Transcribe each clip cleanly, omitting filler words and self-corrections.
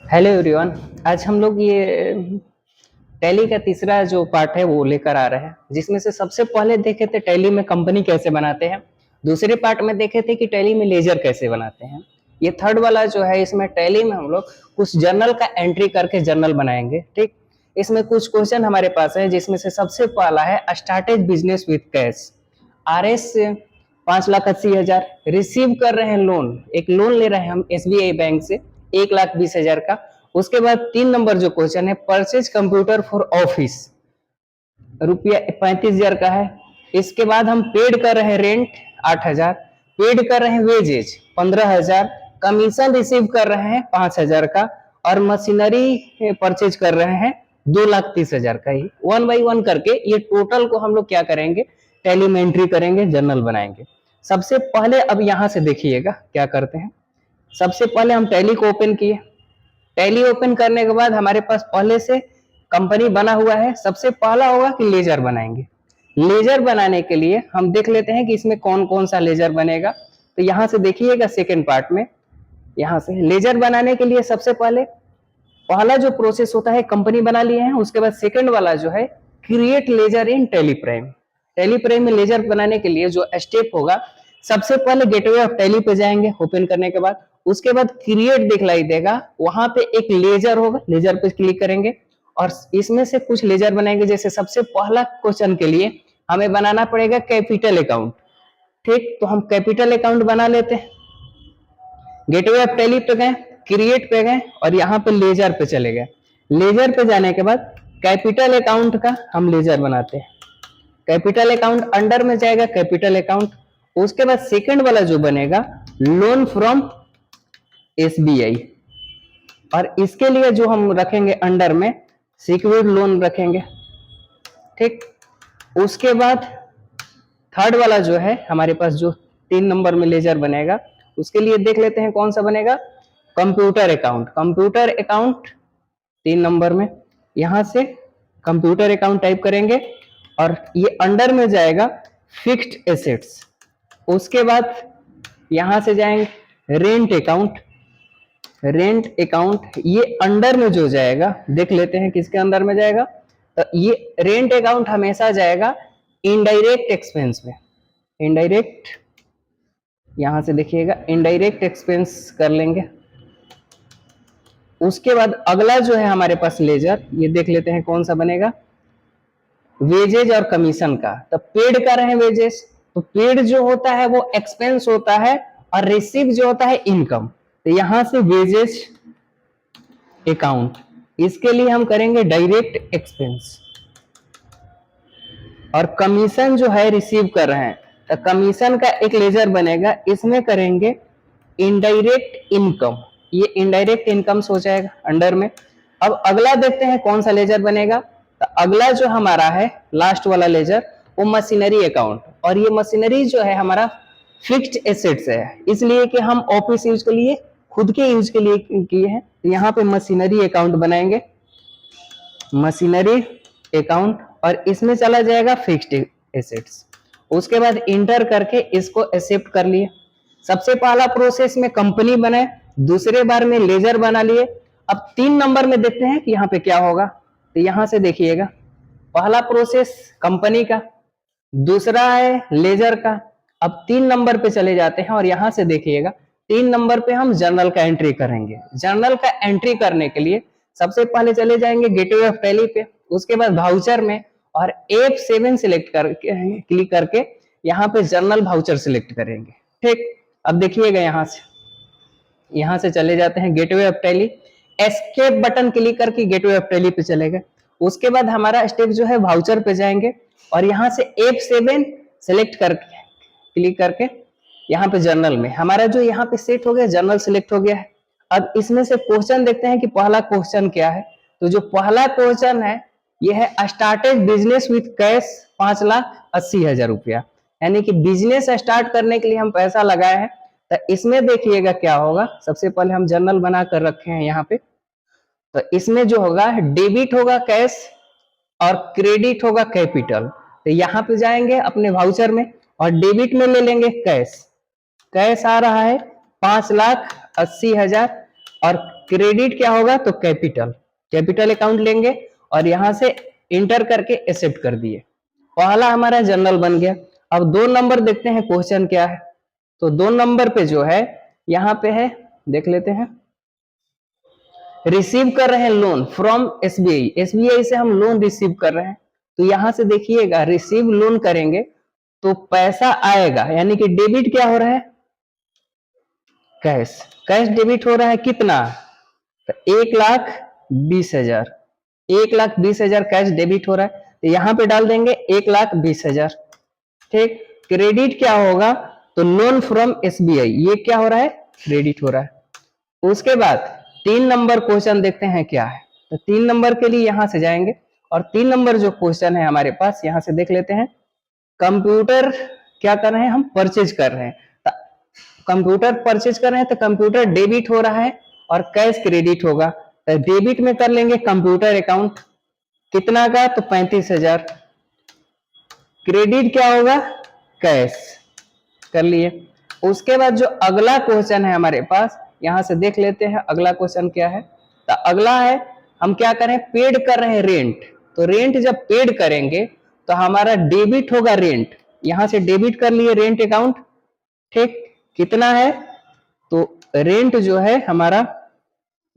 Hello everyone. आज हम लोग ये टैली का तीसरा जो पार्ट है वो लेकर आ रहे हैं, जिसमें से सबसे पहले देखे थे टैली में कंपनी कैसे बनाते हैं। दूसरे पार्ट में देखे थे कि टैली में लेजर कैसे बनाते हैं। ये थर्ड वाला जो है, इसमें टैली में हम लोग कुछ जर्नल का एंट्री करके जर्नल बनाएंगे। ठीक, इसमें कुछ क्वेश्चन हमारे पास है, जिसमें से सबसे पहला है started business with cash. RS 5,80,000 receive कर रहे हैं लोन, एक लोन ले रहे हैं हम SBI बैंक से 1,20,000 का। उसके बाद 3 नंबर जो क्वेश्चन है, परचेज कंप्यूटर फॉर ऑफिस, रुपया 35,000 का है। इसके बाद हम पेड कर रहे हैं रेंट 8,000, पेड कर रहे हैं वेजेज 15,000, कमीशन रिसीव कर रहे हैं 5,000 का, और मशीनरी परचेज कर रहे हैं 2,30,000 का। ही वन बाई वन करके ये टोटल को हम लोग क्या करेंगे, टैली में एंट्री करेंगे, जर्नल बनाएंगे। सबसे पहले अब यहां से देखिएगा क्या करते हैं। सबसे पहले हम टैली को ओपन किए। टैली ओपन करने के बाद हमारे पास पहले से कंपनी बना हुआ है। सबसे पहला होगा कि लेजर बनाएंगे। लेजर बनाने के लिए हम देख लेते हैं कि इसमें कौन कौन सा लेजर बनेगा। तो यहां से देखिएगा सेकेंड पार्ट में, यहां से लेजर बनाने के लिए सबसे पहले पहला जो प्रोसेस होता है, कंपनी बना लिए हैं। उसके बाद सेकेंड वाला जो है, क्रिएट लेजर इन टैली प्राइम। टैली प्राइम में लेजर बनाने के लिए जो स्टेप होगा, सबसे पहले गेटवे ऑफ टैली पे जाएंगे ओपन करने के बाद। उसके बाद क्रिएट दिखलाई देगा, वहां पे एक लेजर होगा, लेजर पे क्लिक करेंगे और इसमें से कुछ लेजर बनाएंगे। जैसे सबसे पहला क्वेश्चन के लिए हमें बनाना पड़ेगा कैपिटल अकाउंट। ठीक, तो हम कैपिटल अकाउंट बना लेते हैं। गेटवे ऑफ टैली पे गए, क्रिएट पे गए और यहाँ पे लेजर पे चले गए। लेजर पे जाने के बाद कैपिटल अकाउंट का हम लेजर बनाते हैं। कैपिटल अकाउंट अंडर में जाएगा कैपिटल अकाउंट। उसके बाद सेकंड वाला जो बनेगा, लोन फ्रॉम SBI, और इसके लिए जो हम रखेंगे अंडर में सिक्योर्ड लोन रखेंगे। ठीक, उसके बाद थर्ड वाला जो है हमारे पास, जो 3 नंबर में लेजर बनेगा, उसके लिए देख लेते हैं कौन सा बनेगा, computer account. Computer account 3 number में, यहां से कंप्यूटर अकाउंट टाइप करेंगे और ये अंडर में जाएगा फिक्स्ड एसेट्स। उसके बाद यहां से जाएंगे रेंट अकाउंट। रेंट अकाउंट ये अंडर में जो जाएगा, देख लेते हैं किसके अंदर में जाएगा। तो ये रेंट अकाउंट हमेशा जाएगा इनडायरेक्ट एक्सपेंस में। इनडायरेक्ट, यहां से देखिएगा इनडायरेक्ट एक्सपेंस कर लेंगे। उसके बाद अगला जो है हमारे पास लेजर, ये देख लेते हैं कौन सा बनेगा, वेजेज और कमीशन का। तो पेड कर रहे हैं वेजेस, तो पेड जो होता है वो एक्सपेंस होता है और रिसीव जो होता है इनकम। तो यहां से वेजेज अकाउंट, इसके लिए हम करेंगे डायरेक्ट एक्सपेंस। और कमीशन जो है रिसीव कर रहे हैं, तो कमीशन का एक लेजर बनेगा, इसमें करेंगे इनडायरेक्ट इनकम। ये इनडायरेक्ट इनकम हो जाएगा अंडर में। अब अगला देखते हैं कौन सा लेजर बनेगा। तो अगला जो हमारा है लास्ट वाला लेजर, वो मशीनरी अकाउंट। और ये मशीनरी जो है हमारा फिक्स्ड एसेट्स है, इसलिए कि हम ऑफिस यूज के लिए, खुद के यूज के लिए किए हैं। तो यहाँ पे मशीनरी अकाउंट बनाएंगे, मशीनरी अकाउंट, और इसमें चला जाएगा फिक्स्ड एसेट्स। उसके बाद इंटर करके इसको एक्सेप्ट कर लिए। सबसे पहला प्रोसेस में कंपनी बनाए, दूसरे बार में लेजर बना लिए। अब 3 नंबर में देखते हैं कि यहाँ पे क्या होगा। तो यहां से देखिएगा, पहला प्रोसेस कंपनी का, दूसरा है लेजर का। अब 3 नंबर पे चले जाते हैं और यहां से देखिएगा 3 नंबर पे हम जर्नल का एंट्री करेंगे। जर्नल का एंट्री करने के लिए सबसे पहले चले जाएंगे गेटवे ऑफ टैली पे, उसके बाद भाउचर में, और F7 सिलेक्ट करके क्लिक करके यहाँ पे जर्नल भाउचर सिलेक्ट करेंगे। ठीक, अब देखिएगा यहां से चले जाते हैं gateway of tally, escape button click करके गेटवे ऑफ टैली पे चले गए। उसके बाद हमारा स्टेप जो है भाउचर पे जाएंगे और यहाँ से F7 सिलेक्ट करके क्लिक करके यहाँ पे जर्नल में हमारा जो यहाँ पे सेट हो गया, जर्नल सिलेक्ट हो गया है। अब इसमें से क्वेश्चन देखते हैं कि पहला क्वेश्चन क्या है। तो जो पहला क्वेश्चन है, ये है स्टार्टेड बिजनेस विथ कैश 5,80,000 रुपया, यानी कि बिजनेस स्टार्ट करने के लिए हम पैसा लगाए हैं। तो इसमें देखिएगा क्या होगा। सबसे पहले हम जर्नल बना कर रखे हैं यहाँ पे। तो इसमें जो होगा, डेबिट होगा कैश और क्रेडिट होगा कैपिटल। तो यहाँ पे जाएंगे अपने वाउचर में और डेबिट में ले लेंगे कैश। कैश आ रहा है 5,80,000 और क्रेडिट क्या होगा, तो कैपिटल अकाउंट लेंगे और यहां से इंटर करके एक्सेप्ट कर दिए। पहला हमारा जनरल बन गया। अब 2 नंबर देखते हैं क्वेश्चन क्या है। तो 2 नंबर पे जो है यहाँ पे है, देख लेते हैं। रिसीव कर रहे हैं लोन फ्रॉम एसबीआई, एसबीआई से हम लोन रिसीव कर रहे हैं। तो यहां से देखिएगा रिसीव लोन करेंगे तो पैसा आएगा, यानी कि डेबिट क्या हो रहा है, कैश। कैश डेबिट हो रहा है कितना, तो 1,20,000, 1,20,000 कैश डेबिट हो रहा है। तो यहां पे डाल देंगे 1,20,000। ठीक, क्रेडिट क्या होगा, तो लोन फ्रॉम एसबीआई, ये क्या हो रहा है, क्रेडिट हो रहा है। उसके बाद 3 नंबर क्वेश्चन देखते हैं क्या है। तो 3 नंबर के लिए यहां से जाएंगे और 3 नंबर जो क्वेश्चन है हमारे पास, यहां से देख लेते हैं। कंप्यूटर क्या कर रहे हैं, हम परचेज कर रहे हैं। कंप्यूटर परचेज कर रहे हैं तो कंप्यूटर डेबिट हो रहा है और कैश क्रेडिट होगा। तो डेबिट में कर लेंगे कंप्यूटर अकाउंट, कितना का, तो 35,000। क्रेडिट क्या होगा, कैश, कर लिए। उसके बाद जो अगला क्वेश्चन है हमारे पास, यहां से देख लेते हैं अगला क्वेश्चन क्या है। तो अगला है, हम क्या करें, पेड कर रहे हैं रेंट। तो रेंट जब पेड करेंगे तो हमारा डेबिट होगा रेंट, यहां से डेबिट कर लिए रेंट अकाउंट। ठीक, कितना है, तो रेंट जो है हमारा,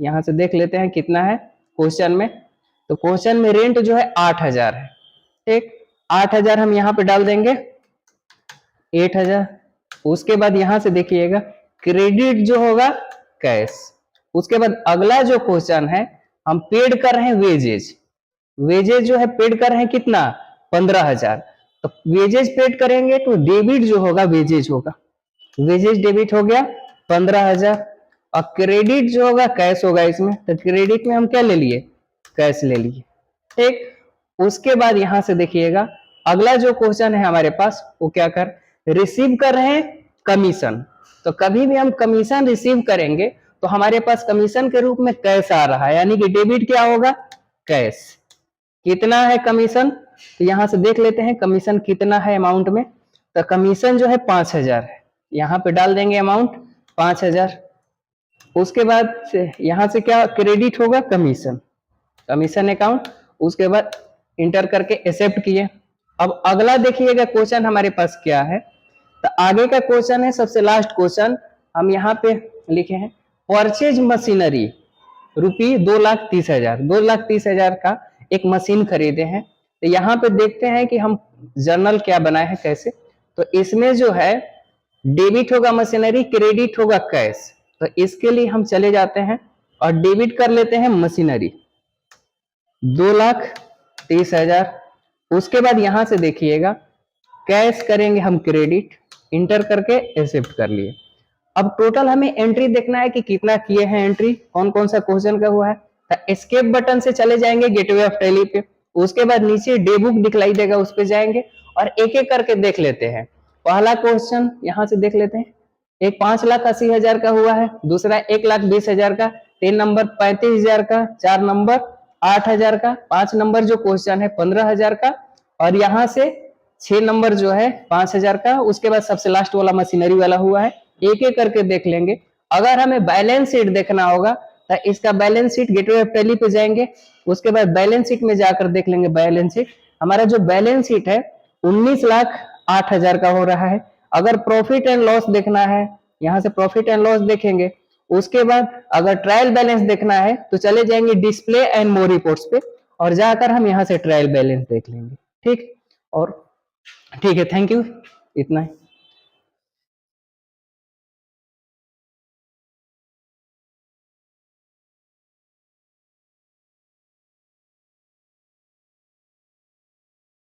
यहां से देख लेते हैं कितना है क्वेश्चन में। तो क्वेश्चन में रेंट जो है 8,000 है। ठीक, 8,000 हम यहां पे डाल देंगे, 8,000। उसके बाद यहां से देखिएगा क्रेडिट जो होगा कैश। उसके बाद अगला जो क्वेश्चन है, हम पेड कर रहे हैं वेजेज। वेजेज जो है पेड कर रहे हैं कितना, 15,000। तो वेजेज पेड करेंगे तो डेबिट जो होगा वेजेज होगा, वेजेज डेबिट हो गया 15,000। और क्रेडिट जो होगा कैश होगा इसमें। तो क्रेडिट में हम क्या ले लिए, कैश ले लिए। ठीक, उसके बाद यहां से देखिएगा अगला जो क्वेश्चन है हमारे पास, वो क्या कर, रिसीव कर रहे हैं कमीशन। तो कभी भी हम कमीशन रिसीव करेंगे तो हमारे पास कमीशन के रूप में कैश आ रहा है, यानी कि डेबिट क्या होगा, कैश। कितना है कमीशन, तो यहां से देख लेते हैं कमीशन कितना है अमाउंट में। तो कमीशन जो है 5,000 है, यहां पे डाल देंगे अमाउंट 5,000। उसके बाद से यहां से क्या क्रेडिट होगा, कमीशन, कमीशन अकाउंट। उसके बाद इंटर करके एक्सेप्ट किए। अब अगला देखिएगा क्वेश्चन हमारे पास क्या है। तो आगे का क्वेश्चन है सबसे लास्ट क्वेश्चन, हम यहाँ पे लिखे हैं परचेज मशीनरी रुपी 2,30,000, 2,30,000 का एक मशीन खरीदे हैं। तो यहाँ पे देखते हैं कि हम जर्नल क्या बनाए हैं कैसे। तो इसमें जो है डेबिट होगा मशीनरी, क्रेडिट होगा कैश। तो इसके लिए हम चले जाते हैं और डेबिट कर लेते हैं मशीनरी 2,30,000। उसके बाद यहां से देखिएगा कैश करेंगे हम क्रेडिट, इंटर करके एक्सेप्ट कर लिए। अब टोटल हमें एंट्री देखना है कि कितना किए हैं एंट्री, कौन कौन सा क्वेश्चन का हुआ है। तो एस्केप बटन से चले जाएंगे गेटवे ऑफ टैली पे। उसके बाद नीचे डे बुक दिखलाई देगा, उस पे जाएंगे और एक एक करके देख लेते हैं। पहला क्वेश्चन यहां से देख लेते हैं, एक 5,80,000 का हुआ है, दूसरा 1,20,000 का, 3 नंबर 35,000 का, 4 नंबर 8,000 का, 5 नंबर जो क्वेश्चन है 15,000 का, और यहाँ से 6 नंबर जो है 5,000 का। उसके बाद सबसे लास्ट वाला मशीनरी वाला हुआ है। एक एक करके देख लेंगे। अगर हमें बैलेंस शीट देखना होगा तो इसका balance sheet gateway of tally पे जाएंगे। उसके बाद बैलेंस शीट में जाकर देख लेंगे। बैलेंस शीट हमारा जो बैलेंस शीट है 19,08,000 का हो रहा है। अगर प्रॉफिट एंड लॉस देखना है, यहाँ से प्रॉफिट एंड लॉस देखेंगे। उसके बाद अगर ट्रायल बैलेंस देखना है तो चले जाएंगे डिस्प्ले एंड मोर रिपोर्ट्स पे और जाकर हम यहाँ से ट्रायल बैलेंस देख लेंगे। ठीक, और ठीक है, थैंक यू, इतना ही।